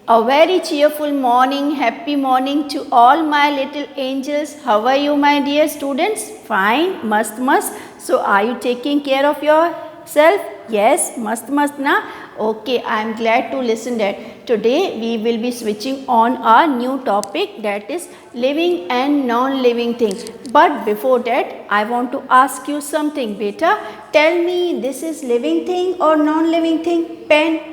A very cheerful morning, happy morning to all my little angels. How are you, my dear students? Fine, mast. So, are you taking care of yourself? Yes, mast na? Okay, I am glad to listen that. Today, we will be switching on our new topic, that is living and non-living things. But before that, I want to ask you something, beta. Tell me, this is living thing or non-living thing? Pen.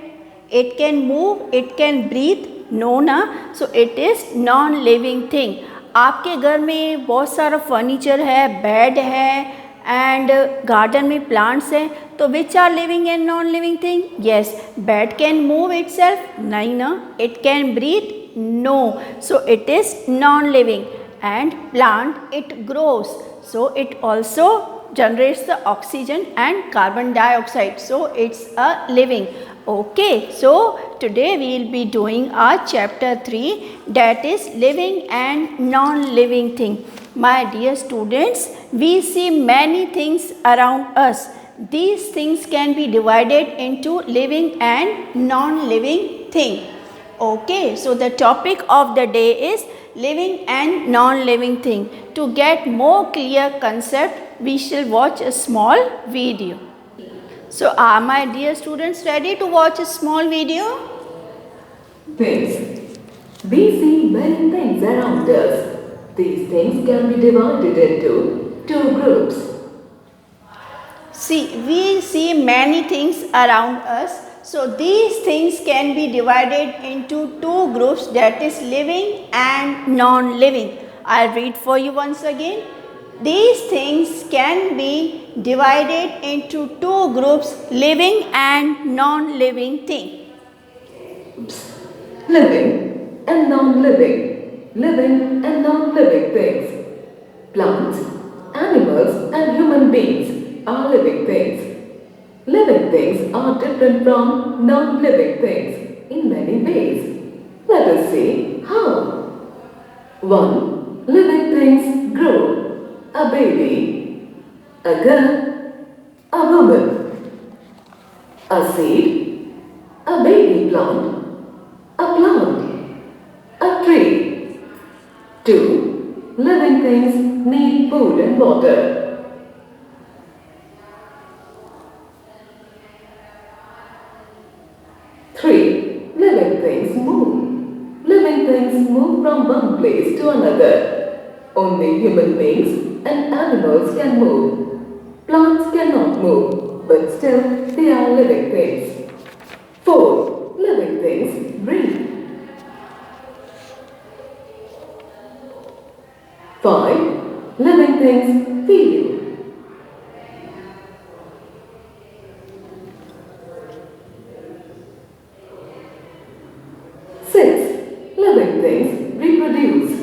It can move, it can breathe, no ना, so it is non-living thing. आपके घर में बहुत सारा furniture है, bed है and garden में plants हैं, तो which are living and non living thing? Yes, bed can move itself, नहीं ना. It can breathe, no, so it is non living. And plant it grows, so it also generates the oxygen and carbon dioxide, so it's a living. Okay, so today we will be doing our chapter 3, that is living and non-living thing. My dear students, we see many things around us. These things can be divided into living and non-living thing. Okay, so the topic of the day is living and non-living thing. To get more clear concept, we shall watch a small video. So, are my dear students ready to watch a small video? Things. We see many things around us. These things can be divided into two groups. See, we see many things around us. So, these things can be divided into two groups, that is living and non-living. I'll read for you once again. These things can be divided into two groups, living and non-living thing. Living and non-living. Living and non-living things. Plants, animals and human beings are living things. Living things are different from non-living things in many ways. Let us see how. 1. Living things grow. A baby, a girl, a woman, a seed, a baby plant, a tree. 2. Living things need food and water. 3. Living things move. Living things move from one place to another. Only human beings and animals can move. Plants cannot move, but still they are living things. 4. Living things breathe. 5. Living things feel. 6. Living things reproduce.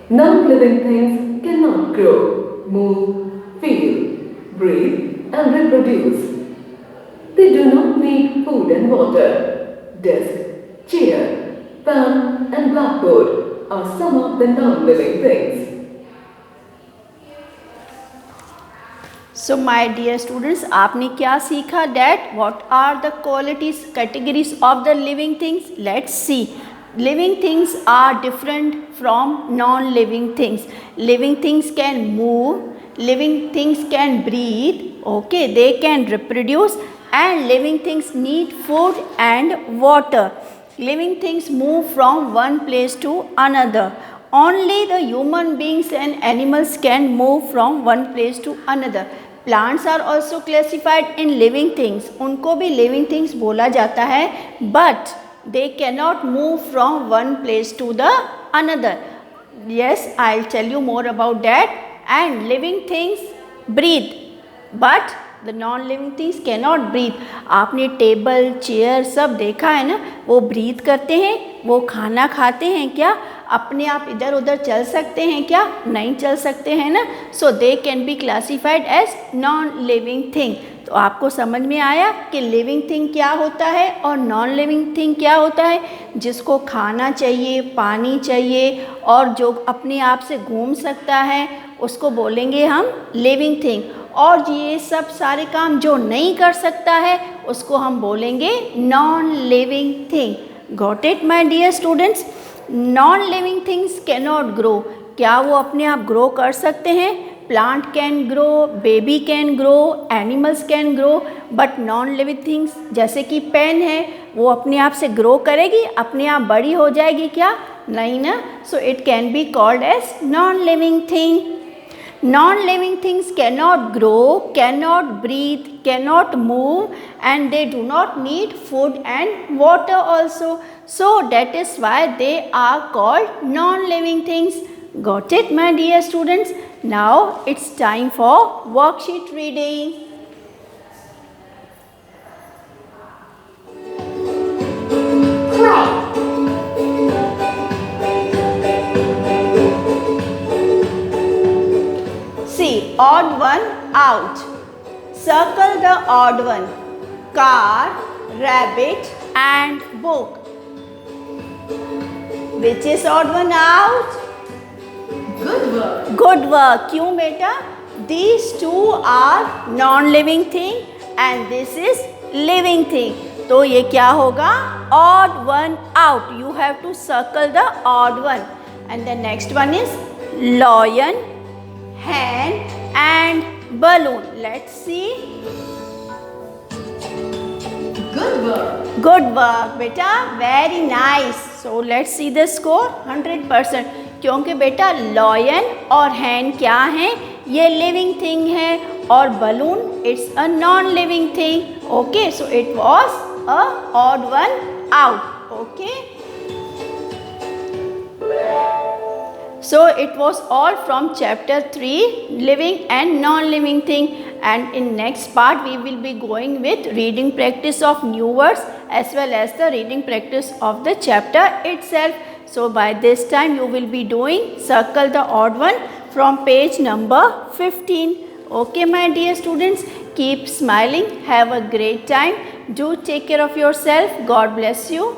Non-living things cannot grow, move, feel, breathe and reproduce. They do not need food and water. Desk, chair, fan and blackboard are some of the non-living things. So my dear students, आपने क्या सीखा? That what are the qualities, categories of the living things? Let's see. Living things are different from non-living things. Living things can move, living things can breathe, okay, they can reproduce, and living things need food and water. Living things move from one place to another. Only the human beings and animals can move from one place to another. Plants are also classified in living things. उनको भी living things बोला जाता है, but they cannot move from one place to the another. Yes, I'll tell you more about that. And living things breathe, but the non-living things cannot breathe. आपने table, chair सब देखा है ना, वो breathe करते हैं, वो खाना खाते हैं क्या? अपने आप इधर उधर चल सकते हैं क्या? नहीं चल सकते हैं ना. So they can be classified as non living thing. तो आपको समझ में आया कि लिविंग थिंग क्या होता है और नॉन लिविंग थिंग क्या होता है. जिसको खाना चाहिए, पानी चाहिए और जो अपने आप से घूम सकता है उसको बोलेंगे हम लिविंग थिंग. और ये सब सारे काम जो नहीं कर सकता है उसको हम बोलेंगे non living thing. Got it my dear students? Non living things can not grow. क्या वो अपने आप ग्रो कर सकते हैं? Plant can grow, baby can grow, animals can grow, but non living things जैसे कि पेन है, वो अपने आप से ग्रो करेगी, अपने आप बड़ी हो जाएगी क्या? नहीं ना। So it can be called as non living thing. Non-living things cannot grow, cannot breathe, cannot move, and they do not need food and water also. So that is why they are called non-living things. Got it, my dear students? Now it's time for worksheet reading. See, odd one out. Circle the odd one. Car, rabbit and book. Which is odd one out? Good work. Good work. क्यों बेटा? These two are non-living thing and this is living thing. तो ये क्या होगा? Odd one out. You have to circle the odd one. And the next one is lion, hen and balloon. Let's see. Good work. Good work बेटा, very nice. So let's see the score. 100%. क्योंकि बेटा lion और हैन क्या हैं? ये living thing है और balloon it's a non living thing. Okay, so it was a odd one out. Okay, so it was all from chapter 3, living and non-living thing, and in next part we will be going with reading practice of new words as well as the reading practice of the chapter itself. So by this time you will be doing circle the odd one from page number 15. Okay my dear students, keep smiling, have a great time, do take care of yourself. God bless you.